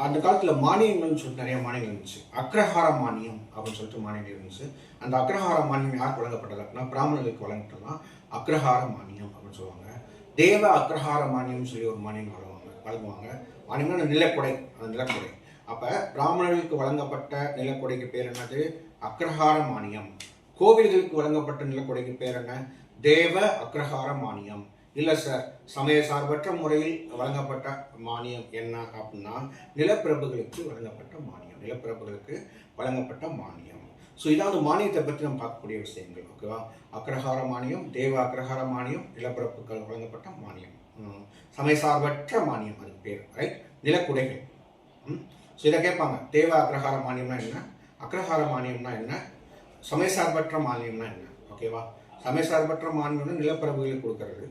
அந்த காலத்தில் மானியங்கள்னு சொல்லிட்டு நிறைய மானியங்கள் இருந்துச்சு. அக்ரஹார மானியம் அப்படின்னு சொல்லிட்டு மானியம் இருந்துச்சு. அந்த அக்ரஹார மானியம் யாருக்கு வழங்கப்பட்டது அப்படின்னா பிராமணர்களுக்கு வழங்கப்பட்டதான் அக்ரஹார மானியம் அப்படின்னு சொல்லுவாங்க. தேவ அக்ரஹார மானியம் சொல்லி ஒரு மானியம் வழங்குவாங்க. மானியம்னா நிலக்கொடை, அந்த நிலக்கொடை. அப்போ பிராமணர்களுக்கு வழங்கப்பட்ட நிலக்கொடைக்கு பேர் என்னது? அக்ரஹார மானியம். கோவில்களுக்கு வழங்கப்பட்ட நிலக்கொடைக்கு பேர் என்ன? தேவ அக்ரஹார மானியம். இல்லை சார், சமய சார்பற்ற முறையில் வழங்கப்பட்ட மானியம் என்ன அப்படின்னா நிலப்பிரபுகளுக்கு வழங்கப்பட்ட மானியம். நிலப்பிரபுகளுக்கு வழங்கப்பட்ட மானியம். ஸோ இதாவது மானியத்தை பற்றி நம்ம பார்க்கக்கூடிய விஷயங்கள். ஓகேவா? அக்ரஹார மானியம், தேவ அக்ரஹார மானியம், நிலப்பிரபுக்கள் வழங்கப்பட்ட மானியம், சமய சார்பற்ற மானியம், அதுக்கு பேர் ரைட், நிலக்குடைகள். ஸோ இதை கேட்பாங்க. தேவ அக்ரஹார மானியம்னா என்ன, அக்ரஹார மானியம்னா என்ன, சமய சார்பற்ற மானியம்னா என்ன? ஓகேவா? சமய சார்பற்ற மானியம்னா நிலப்பிரபுகளுக்கு கொடுக்கறது.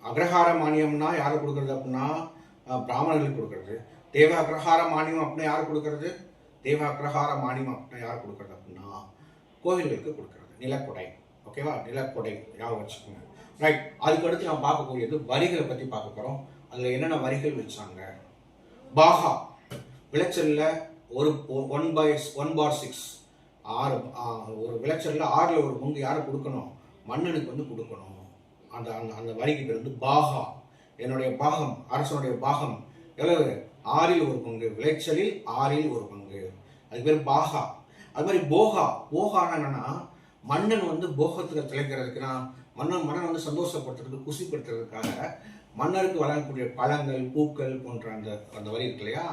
அக்ரஹார மானியம்னா யாருக்கு கொடுக்கறது அப்படின்னா பிராமணர்களுக்கு கொடுக்கறது. தேவ அக்ரஹார மானியம் அப்படின்னா யாருக்கு கொடுக்கறது? தேவ அக்ரஹார மானியம் அப்படின்னா யாருக்கு கொடுக்கறது அப்படின்னா கோவில்களுக்கு கொடுக்கறது. நிலக்கொடை. ஓகேவா? நிலக்கொடை ஞாபகம் வச்சுக்கோங்க. ரைட். அதுக்கு அடுத்து நம்ம பார்க்கக்கூடியது வரிகளை பற்றி பார்க்க போகிறோம். அதில் என்னென்ன வரிகள் வச்சாங்க? பாகா விளைச்சலில் ஒரு 1/6 ஒரு விளைச்சலில் 6ல் ஒரு பங்கு யாரை கொடுக்கணும்? மன்னனுக்கு வந்து கொடுக்கணும். அந்த அந்த அந்த வரிக்கு பேர் வந்து பாகா. என்னுடைய பாகம், அரசனுடைய பாகம் எவ்வளவு? 6ல் ஒரு பங்கு. விளைச்சலில் 6ல் ஒரு பங்கு. அதுக்கு பேர் பாகா. அது மாதிரி போகா. போகானா என்னன்னா மன்னன் வந்து போகத்தில் திளைக்கிறதுக்குன்னா மன்னன் வந்து சந்தோஷப்படுத்துறதுக்கு, குசிப்படுத்துறதுக்காக மன்னருக்கு வழங்கக்கூடிய பழங்கள், பூக்கள் போன்ற அந்த வரி இருக்கு இல்லையா,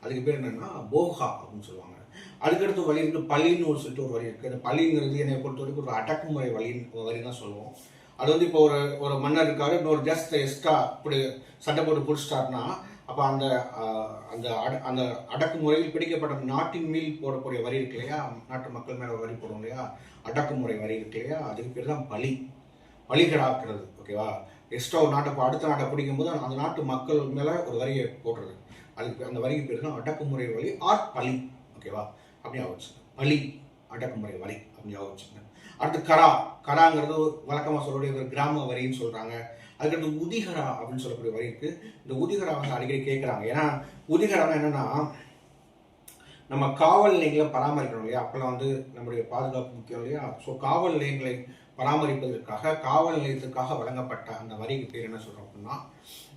அதுக்கு பேர் என்னன்னா போகா அப்படின்னு சொல்லுவாங்க. அதுக்கடுத்து வழி இருக்கு பள்ளின்னு சொல்லிட்டு ஒரு வரி இருக்கு. அந்த பள்ளிங்கிறது என்னை பொறுத்த வரைக்கும் ஒரு அடக்குமுறை வரி தான் சொல்லுவோம். அது வந்து இப்போ ஒரு மன்னர் இருக்காரு, இன்னொரு ஜஸ்ட் எக்ஸ்ட்ரா இப்படி சட்டை போட்டு பிடிச்சிட்டாருன்னா அப்போ அந்த அந்த அந்த அடக்குமுறையில் பிடிக்கப்பட்ட நாட்டின் மேல் போடக்கூடிய வரி இருக்கு இல்லையா, நாட்டு மக்கள் மேலே வரி போடும் இல்லையா, அடக்குமுறை வரி இருக்கு இல்லையா, அதுக்கு பேர் தான் பலிகடாக்குறது. ஓகேவா? எக்ஸ்ட்ரா ஒரு நாட்டை அடுத்த நாட்டை பிடிக்கும் போது அந்த நாட்டு மக்கள் மேலே ஒரு வரியை போடுறது. அதுக்கு அந்த வரிக்கு பேர் தான் அடக்குமுறை வரி ஆர் பலி. ஓகேவா? அப்படியே ஆகுச்சுங்க. பலி, அடக்குமுறை வரி அப்படி ஆகுச்சுங்க. அடுத்து கராங்கிறது வழக்கமாக சொல்லக்கூடிய ஒரு கிராம வரின்னு சொல்கிறாங்க. அதுக்கடுத்து உதிகரா அப்படின்னு சொல்லக்கூடிய வரி இருக்குது. இந்த உதிகரா வந்து அடிக்கடி கேட்குறாங்க. ஏன்னா உதிகரானா என்னென்னா நம்ம காவல் நிலையங்களை பராமரிக்கணும் இல்லையா, அப்போல்லாம் வந்து நம்முடைய பாதுகாப்பு முக்கியம் இல்லையா. ஸோ காவல் நிலையங்களை பராமரிப்பதற்காக காவல் நிலையத்திற்காக வழங்கப்பட்ட அந்த வரிக்கு பேர் என்ன சொல்கிறோம் அப்படின்னா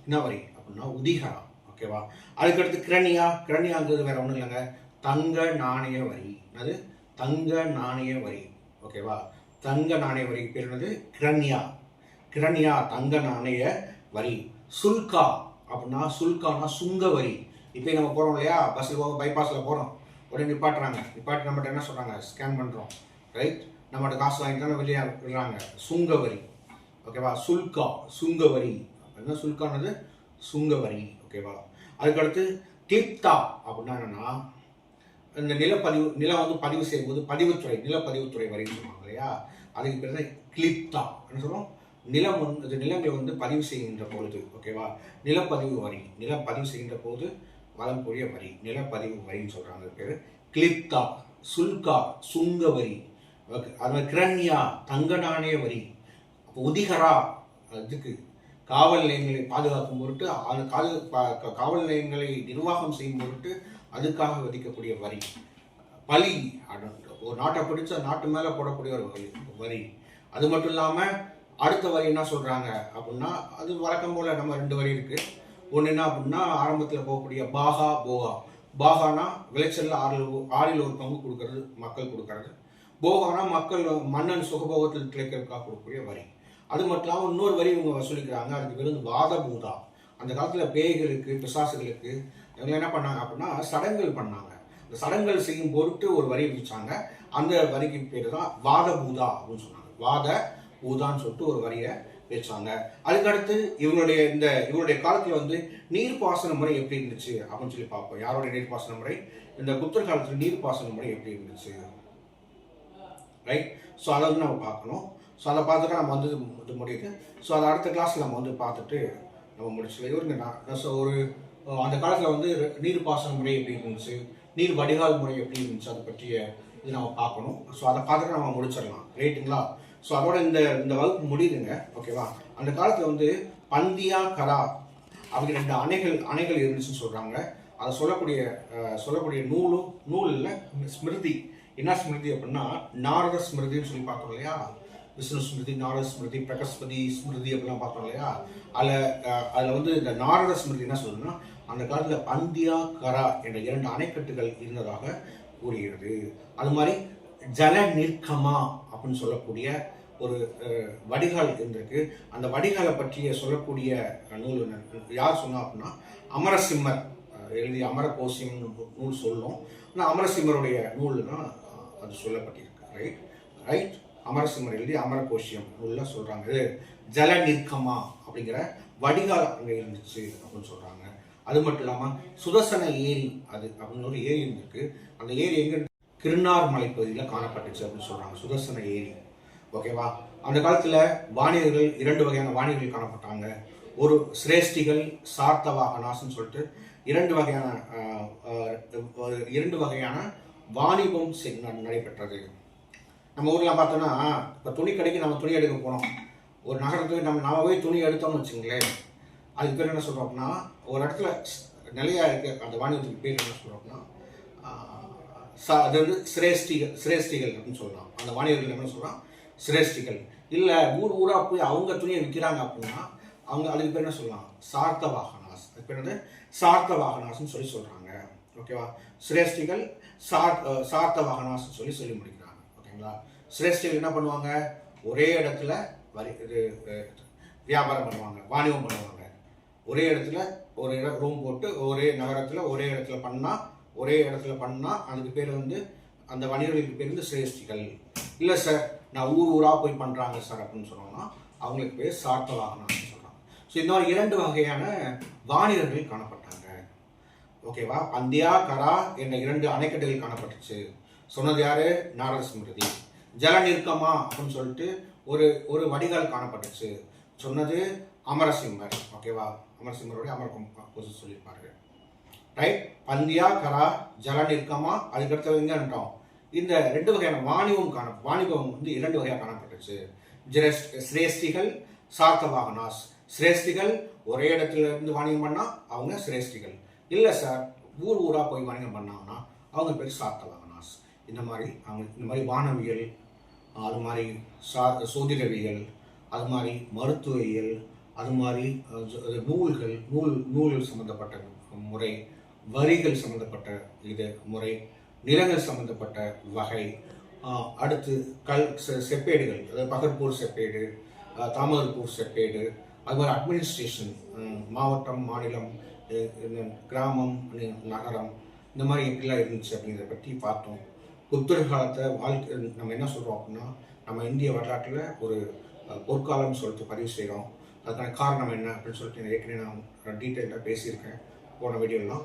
என்ன வரி அப்படின்னா உதிகரா. ஓகேவா? அதுக்கடுத்து கிரணியாங்கிறது வேற ஒன்றும் இல்லைங்க, தங்க நாணய வரி. அது தங்க நாணய வரி. ஓகேவா? தங்க நாணய வரிக்கு பேர் என்னது? கிரண்யா தங்க நாணய வரி. சுல்கா அப்படின்னா சுல்கானா சுங்க வரி. இப்போ நம்ம போகிறோம் இல்லையா, பஸ்ஸில் போக பைபாஸில் போகிறோம், உடனே நிப்பாட்டி நம்மகிட்ட என்ன சொல்கிறாங்க? ஸ்கேன் பண்ணுறோம், ரைட்? நம்மகிட்ட காசு வாங்கி தானே வெளியே விடுறாங்க. சுங்க வரி. ஓகேவா? சுங்க வரி. அப்படின்னா சுல்கானது சுங்க வரி. ஓகேவா? அதுக்கடுத்து கிளிப்தா அப்படின்னா என்னன்னா இந்த நிலம் வந்து பதிவு செய்யும்போது நிலப்பதிவுத்துறை வரின்னு சொல்லுவாங்க இல்லையா, அதுக்கு பேர் தான் கிளிப்தா. என்ன சொல்லுவோம்? நிலங்களை வந்து பதிவு செய்கின்ற பொழுது, ஓகேவா, நிலப்பதிவு செய்கின்ற போது வழங்கக்கூடிய வரி நிலப்பதிவு வரின்னு சொல்றாங்க. பேர் கிளிப்தா. சுல்கா சுங்க வரி. அது மாதிரி கிரண்யா தங்க நாணய வரி. உதிகரா அதுக்கு காவல் நிலையங்களை பாதுகாக்கும் பொருட்டு, அந்த காவல் நிலையங்களை நிர்வாகம் செய்யும் பொருட்டு அதுக்காக விதிக்கக்கூடிய வரி. பலி, ஒரு நாட்டை பிடிச்ச நாட்டு மேலே போடக்கூடிய ஒரு வரி. அது மட்டும் இல்லாமல் அடுத்த வரி என்ன சொல்கிறாங்க அப்படின்னா, அது வழக்கம் போல் நம்ம 2 வரி இருக்குது. ஒன்று என்ன அப்படின்னா ஆரம்பத்தில் போகக்கூடிய போகா. பாகானா விளைச்சலில் 6ல் ஒரு பங்கு கொடுக்கறது, மக்கள் கொடுக்கறது. போகானா மக்கள் மன்னன் சுகபோகத்தில் கிடைக்கிறதுக்காக கொடுக்கக்கூடிய வரி. அது மட்டும் இல்லாமல் இன்னொரு வரி இவங்க வசூலிக்கிறாங்க, அதுக்கு பேர் வாதபூதா. அந்த காலத்தில் பேய்களுக்கு, பிசாசுகளுக்கு இவங்க என்ன பண்ணாங்க அப்படின்னா சடங்குகள் பண்ணாங்க. இந்த சடங்குகள் செய்யும் பொருட்டு ஒரு வரி விதிச்சாங்க. அந்த வரிக்கு பேர் தான் வாதபூதா அப்படின்னு சொன்னாங்க. வாதபூதான்னு சொல்லிட்டு ஒரு வரியை வச்சாங்க. அதுக்கடுத்து இவங்களுடைய காலத்தில் வந்து நீர்ப்பாசன முறை எப்படி இருந்துச்சு அப்படின்னு சொல்லி பார்ப்போம். யாருடைய நீர்ப்பாசன முறை? இந்த புத்தர் காலத்தில் நீர்ப்பாசன முறை எப்படி இருந்துச்சு, ரைட்? ஸோ அதை வந்து நம்ம பார்க்கணும். ஸோ அதை பார்த்துட்டு நம்ம வந்து இது முடியுது. ஸோ அதை அடுத்த கிளாஸில் நம்ம வந்து பார்த்துட்டு நம்ம முடிச்சுக்கலாம். இவருங்க அந்த காலத்தில் வந்து நீர்ப்பாசன முறை எப்படி இருந்துச்சு, நீர் வடிகால் முறை எப்படி இருந்துச்சு, அதை பற்றிய இது நம்ம பார்க்கணும். ஸோ அதை பார்த்துட்டு நம்ம முடிச்சிடலாம், ரைட்டுங்களா? ஸோ அதோட இந்த வகுப்பு முடியுதுங்க. ஓகேவா? அந்த காலத்தில் வந்து பந்தியா கரா அப்படி 2 அணைகள் இருந்துச்சுன்னு சொல்கிறாங்க. அதை சொல்லக்கூடிய நூலில் ஸ்மிருதி. என்ன ஸ்மிருதி அப்படின்னா நாரத ஸ்மிருதின்னு சொல்லி பார்த்தோம் இல்லையா? விஷ்ணு ஸ்மிருதி, நாரத ஸ்மிருதி, பிரகஸ்பதி ஸ்மிருதி அப்படிலாம் பார்த்தோம் இல்லையா? அதில் வந்து இந்த நாரத ஸ்மிருதி என்ன சொல்லுதுன்னா, அந்த காலத்தில் பந்தியா கரா என்ற 2 அணைக்கட்டுகள் இருந்ததாக கூறுகிறது. அது மாதிரி ஜல நிற்கமா அப்படின்னு சொல்லக்கூடிய ஒரு வடிகால் இருந்திருக்கு. அந்த வடிகாலை பற்றிய சொல்லக்கூடிய நூல் யார் சொன்னா அப்படின்னா அமரசிம்மர் எழுதிய அமரகோசியம் நூல் சொல்லும். ஆனால் அமரசிம்மருடைய நூல் தான் அது சொல்லப்பட்டிருக்கு. ரைட் அமரசிம்மர் எழுதி அமரகோஷியம் நூலில் சொல்கிறாங்க ஜல நிற்கமா அப்படிங்கிற வடிகால் அங்கே இருந்துச்சு அப்படின்னு சொல்கிறாங்க. அது மட்டும் இல்லாமல் சுதர்சன ஏரி அது அப்படின்னு ஒரு ஏரி இருந்திருக்கு. அந்த ஏரி எங்கே கிருண்ணார் மலைப்பகுதியில் காணப்பட்டுச்சு அப்படின்னு சொல்கிறாங்க, சுதர்சன ஏரி. ஓகேவா? அந்த காலத்தில் வாணிகர்கள் 2 வகையான வாணிகர்கள் காணப்பட்டாங்க. ஒரு சிரேஷ்டிகள் சார்த்தவாகனாஸ்ன்னு சொல்லிட்டு 2 வகையான வாணிபம் நடைபெற்றது. நம்ம ஊரில் பார்த்தோன்னா இப்போ துணி கடைக்கு நம்ம துணி எடுக்க போனோம். ஒரு நகரத்துக்கு நம்ம போய் துணி எடுத்தோம்னு வச்சுங்களேன், அதுக்கு பேர் என்ன சொல்கிறோம் அப்படின்னா, ஒரு இடத்துல நிலையாக இருக்க அந்த வாணிபத்துக்கு பேர் என்ன சொல்கிறோம் அப்படின்னா அது வந்து சிரேஷ்டிகள் அப்படின்னு சொல்லலாம். அந்த வாணிகர்கள் என்ன சொல்கிறான்? சிரேஷ்டிகள். இல்லை ஊராக போய் அவங்க துணியை விற்கிறாங்க அப்படின்னா அவங்க அதுக்கு பேர் என்ன சொல்லலாம்? சார்த்தவாகனாஸ். அதுக்கு பேர் வந்து சார்த்தவாகனாஸ்ன்னு சொல்லி சொல்கிறாங்க. ஓகேவா? சிரேஷ்டிகள் சார்த்தவாகனாஸ்ன்னு சொல்லி முடிக்கிறாங்க. ஓகேங்களா? சிரேஷ்டிகள் என்ன பண்ணுவாங்க? ஒரே இடத்துல வியாபாரம் பண்ணுவாங்க, வாணிபம் பண்ணுவாங்க. ஒரே இடத்துல ஒரு ரூம் போட்டு ஒரே நகரத்தில் ஒரே இடத்துல பண்ணால் அதுக்கு பேர் வந்து அந்த வணிகர்களுக்கு பேர் வந்து சிரேஷ்டிகள். இல்லை சார் நான் ஊராக போய் பண்ணுறாங்க சார் அப்படின்னு சொன்னோம்னா அவங்களுக்கு பேர் சார்த்தவாகனாஸ்ன்னு சொல்கிறாங்க. ஸோ இந்த மாதிரி 2 வகையான வாணிகர்கள் காணப்பட்டாங்க. ஓகேவா? பந்தியா கரா என்ற 2 அணைக்கட்டுகள் காணப்பட்டுச்சு. சொன்னது யாரு? நாரத ஸ்மிருதி. ஜல நிற்கமா அப்படின்னு சொல்லிட்டு ஒரு வடிகால் காணப்பட்டுச்சு. சொன்னது அமரசிம்மர். ஓகேவா? அமரசிம்மருடைய அமரகம் சொல்லியிருப்பாரு. ரைட்? பந்தியா கரா ஜல நிற்கமா. அதுக்கடுத்து எங்கன்ட்டோம் இந்த 2 வகையான வாணிபம் வந்து 2 வகையாக காணப்பட்டுச்சு. சிரேஷ்டிகள் சார்த்தவாகனாஸ். சிரேஷ்டிகள் ஒரே இடத்துல இருந்து வாணிகம் பண்ணா அவங்க சிரேஷ்டிகள். இல்லை சார் ஊராக போய் வாணிகம் பண்ணாங்கன்னா அவங்க பேர் சார்த்தவாகனாஸ். இந்த மாதிரி வானவியல், அது மாதிரி சோதிடவியல், அது மாதிரி மருத்துவவியல், அது மாதிரி நூல்கள் சம்பந்தப்பட்ட முறை, வரிகள் சம்பந்தப்பட்ட முறை, நிலங்கள் சம்பந்தப்பட்ட வகை, அடுத்து செப்பேடுகள், அதாவது பகர்பூர் செப்பேடு, தாமரப்பூர் செப்பேடு, அது மாதிரி அட்மினிஸ்ட்ரேஷன், மாவட்டம், மாநிலம், கிராமம், நகரம், இந்த மாதிரி எப்படிலாம் இருந்துச்சு அப்படிங்கிறத பற்றி பார்த்தோம். புத்தர் காலத்தை நம்ம என்ன சொல்கிறோம் அப்படின்னா, நம்ம இந்திய வரலாற்றில் ஒரு பொற்காலம்னு சொல்லிட்டு பதிவு செய்கிறோம். அதுக்கான காரணம் என்ன அப்படின்னு சொல்லிட்டு ஏற்கனவே நான் டீட்டெயிலாக பேசியிருக்கேன் போன வீடியோலாம்.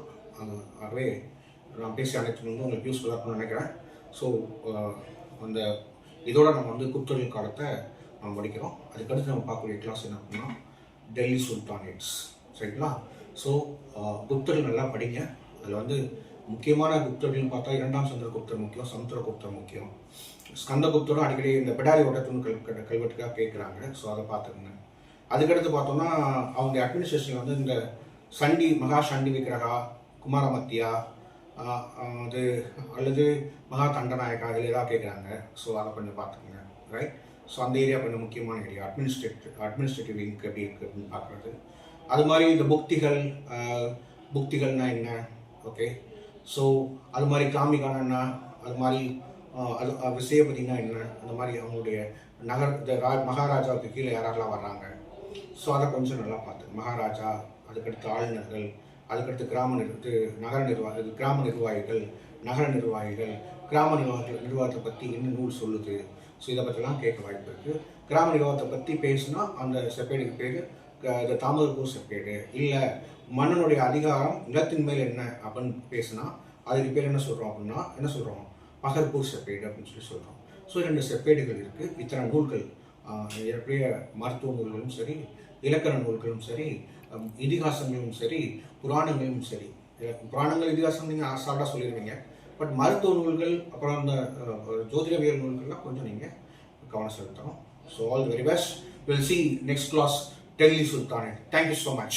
ஆகவே நான் பேசி அனைத்து வந்து உங்களுக்கு யூஸ்ஃபுல்லாக இருக்கும்னு நினைக்கிறேன். ஸோ அந்த இதோட நம்ம வந்து குப்தர்கள் காலத்தை நம்ம படிக்கிறோம். அதுக்கடுத்து நம்ம பார்க்கக்கூடிய கிளாஸ் என்ன அப்படின்னா டெல்லி சுல்தானேட்ஸ். சரிங்களா? ஸோ குப்தர்கள் நல்லா படிங்க. அதில் வந்து முக்கியமான குப்தர்கள்னு பார்த்தா 2ஆம் சந்திரகுப்தர் முக்கியம், சமுத்திரகுப்தர் முக்கியம். ஸ்கந்தகுப்தரும் அடிக்கடி இந்த பெடாரி ஒட்டத்தூண் கல்வெட்டுக்காக கேட்குறாங்க. ஸோ அதை பார்த்துக்கங்க. அதுக்கடுத்து பார்த்தோம்னா அவங்க அட்மினிஸ்ட்ரேஷன் வந்து இந்த மகா சண்டி விக்கிரகா, குமாரமத்தியா, அது அல்லது மகா தண்டநாயக்கா இதில் ஏதாவது கேட்குறாங்க. ஸோ அதை கொஞ்சம் பார்த்துக்கோங்க. ரைட்? ஸோ அந்த ஏரியா கொஞ்சம் முக்கியமான ஏரியா. அட்மினிஸ்ட்ரேட்டிவ் லிங்க் எப்படி இருக்குது அப்படின்னு பார்க்குறது. அது மாதிரி இந்த புக்திகள்னா என்ன? ஓகே. ஸோ அது மாதிரி காமிகானா என்ன? அது மாதிரி விசயபதினா என்ன? அந்த மாதிரி அவங்களுடைய மகாராஜாவுக்கு கீழே யாரெல்லாம் வர்றாங்க. ஸோ அதை கொஞ்சம் நல்லா பார்த்து மகாராஜா, அதுக்கடுத்து ஆளுநர்கள், அதுக்கடுத்து கிராம நிர்வாகிகள், நகர நிர்வாகிகள், கிராம நிர்வாகத்தை பற்றி என்ன நூல் சொல்லுது. ஸோ இதை பற்றிலாம் கேட்க வாய்ப்பு இருக்குது. கிராம நிர்வாகத்தை பற்றி பேசுனா அந்த செப்பேடுக்கு பேர் இந்த தாமரப்பூர் செப்பேடு. இல்லை மன்னனுடைய அதிகாரம் நிலத்தின் மேல் என்ன அப்படின்னு பேசுனா அதுக்கு பேர் என்ன சொல்கிறோம் அப்படின்னா என்ன சொல்கிறோம்? பகர்பூர் செப்பேடு அப்படின்னு சொல்கிறோம். ஸோ 2 செப்பேடுகள் இருக்குது. இத்தனை நூல்கள் ஏற்படைய மருத்துவ நூல்களும் சரி, இலக்கண நூல்களும் சரி, இதிகாசங்களும் சரி, புராணங்களும் சரி. புராணங்கள் இதிகாசம் நீங்கள் அசால்ட்டாக சொல்லிடுவீங்க. பட் மருத்துவ நூல்கள் அப்புறம் அந்த ஜோதிடவியல் நூல்கள்லாம் கொஞ்சம் நீங்கள் கவனம் செலுத்தணும். So all the very best. Will see next class Delhi Sultanate. Thank you so much.